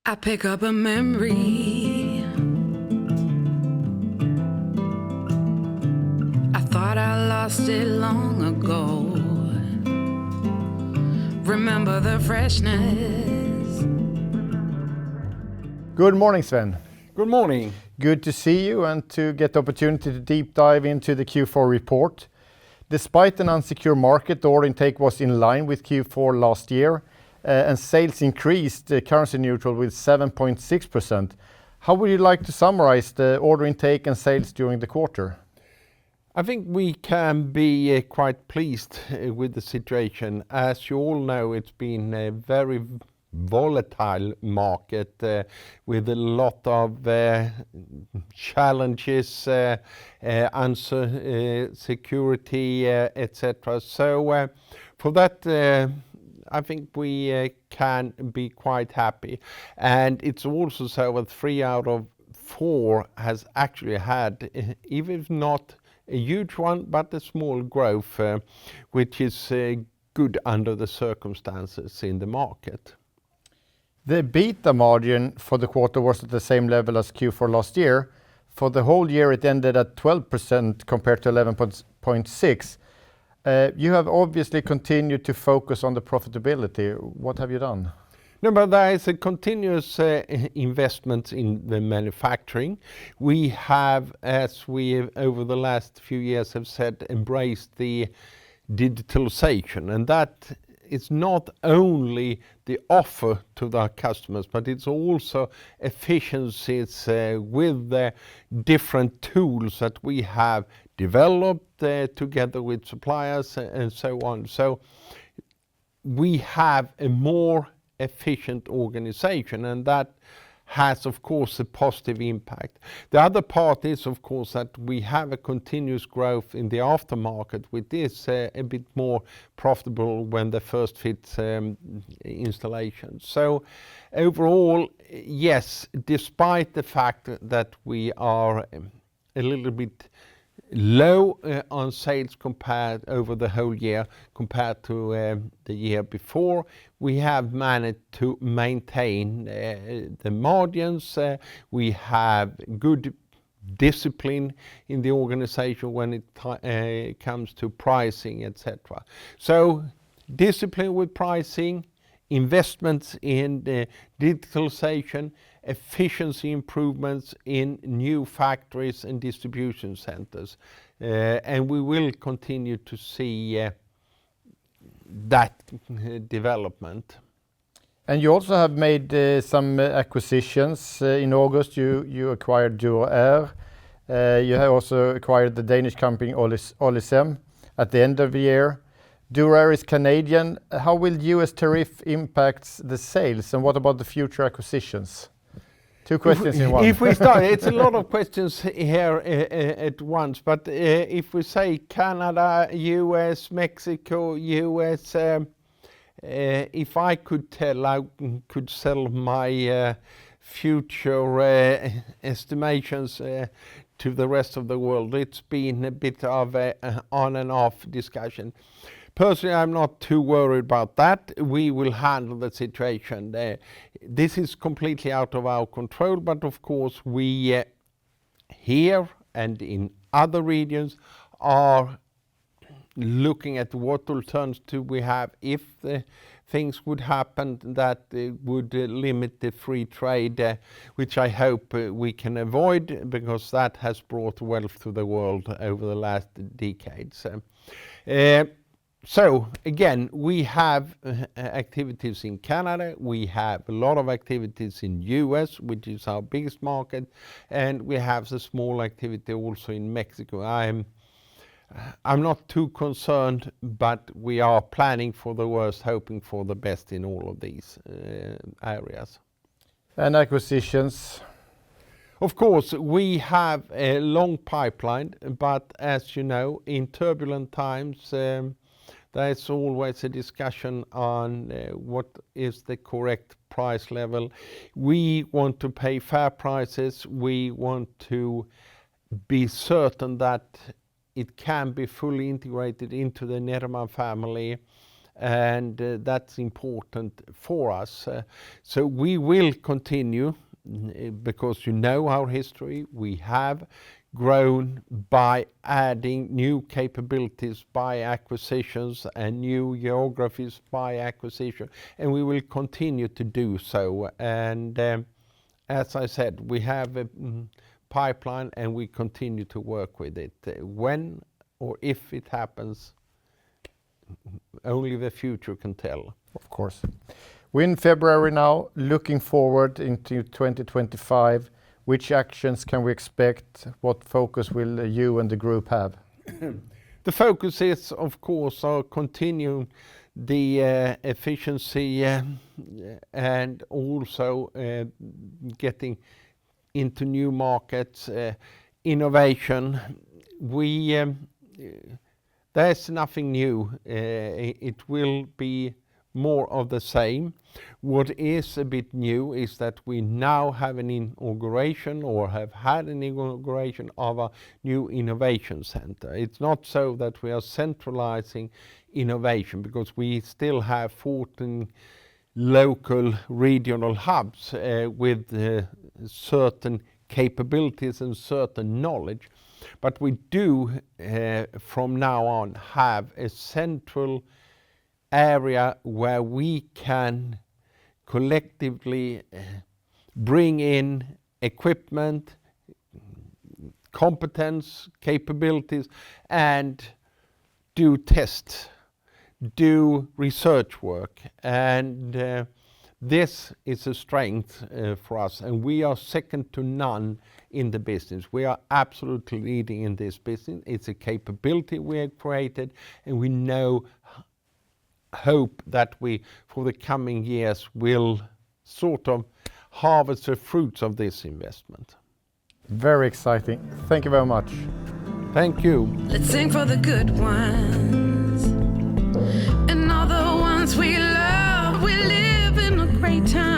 I pick up a memory. I thought I lost it long ago. Remember the freshness. Good morning, Sven. Good morning. Good to see you and to get the opportunity to deep dive into the Q4 report. Despite an unsecure market, the order intake was in line with Q4 last year, and sales increased currency neutral with 7.6%. How would you like to summarize the order intake and sales during the quarter? I think we can be quite pleased with the situation. As you all know, it's been a very volatile market with a lot of challenges, insecurity, etc. So for that, I think we can be quite happy. And it's also so that 3 out of 4 has actually had, even if not a huge one, but a small growth, which is good under the circumstances in the market. The EBITDA margin for the quarter was at the same level as Q4 last year. For the whole year, it ended at 12% compared to 11.6%. You have obviously continued to focus on the profitability. What have you done? No, but there is a continuous investment in the manufacturing. We have, as we over the last few years have said, embraced the digitalization, and that is not only the offer to our customers, but it's also efficiencies with the different tools that we have developed together with suppliers and so on. So we have a more efficient organization, and that has of course a positive impact. The other part is of course that we have a continuous growth in the aftermarket, which is a bit more profitable when the first fit installation. So overall, yes, despite the fact that we are a little bit low on sales compared over the whole year compared to the year before, we have managed to maintain the margins. We have good discipline in the organization when it comes to pricing, etc. So discipline with pricing, investments in the digitalization, efficiency improvements in new factories and distribution centers. And we will continue to see that development. And you also have made some acquisitions. In August, you acquired Duo Air. You have also acquired the Danish company Olisem at the end of the year. Duo Air is Canadian. How will US tariff impact the sales, and what about the future acquisitions? 2 questions in one. If we start, it's a lot of questions here at once, but if we say Canada, US, Mexico, US, if I could tell, I could sell my future estimations to the rest of the world. It's been a bit of an on and off discussion. Personally, I'm not too worried about that. We will handle the situation. This is completely out of our control, but of course we here and in other regions are looking at what alternatives we have if things would happen that would limit the free trade, which I hope we can avoid, because that has brought wealth to the world over the last decades. So again, we have activities in Canada, we have a lot of activities in US, which is our biggest market, and we have a small activity also in Mexico. I'm not too concerned, but we are planning for the worst, hoping for the best in all of these areas. And acquisitions? Of course, we have a long pipeline, but as you know, in turbulent times, there's always a discussion on what is the correct price level. We want to pay fair prices. We want to be certain that it can be fully integrated into the Nederman family, and that's important for us. So we will continue, because you know our history. We have grown by adding new capabilities by acquisitions and new geographies by acquisition, and we will continue to do so. And as I said, we have a pipeline and we continue to work with it. When or if it happens, only the future can tell. Of course. We're in February now, looking forward into 2025. Which actions can we expect? What focus will you and the group have? The focus is, of course, continuing the efficiency and also getting into new markets, innovation. There's nothing new. It will be more of the same. What is a bit new is that we now have an inauguration, or have had an inauguration, of a new innovation center. It's not so that we are centralizing innovation, because we still have 14 local regional hubs with certain capabilities and certain knowledge. But we do from now on have a central area where we can collectively bring in equipment, competence, capabilities, and do tests, do research work. And this is a strength for us, and we are second to none in the business. We are absolutely leading in this business. It's a capability we have created, and we hope that we, for the coming years, will sort of harvest the fruits of this investment. Very exciting. Thank you very much. Thank you. Let's sing for the good ones and all the ones we love. We live in a great time.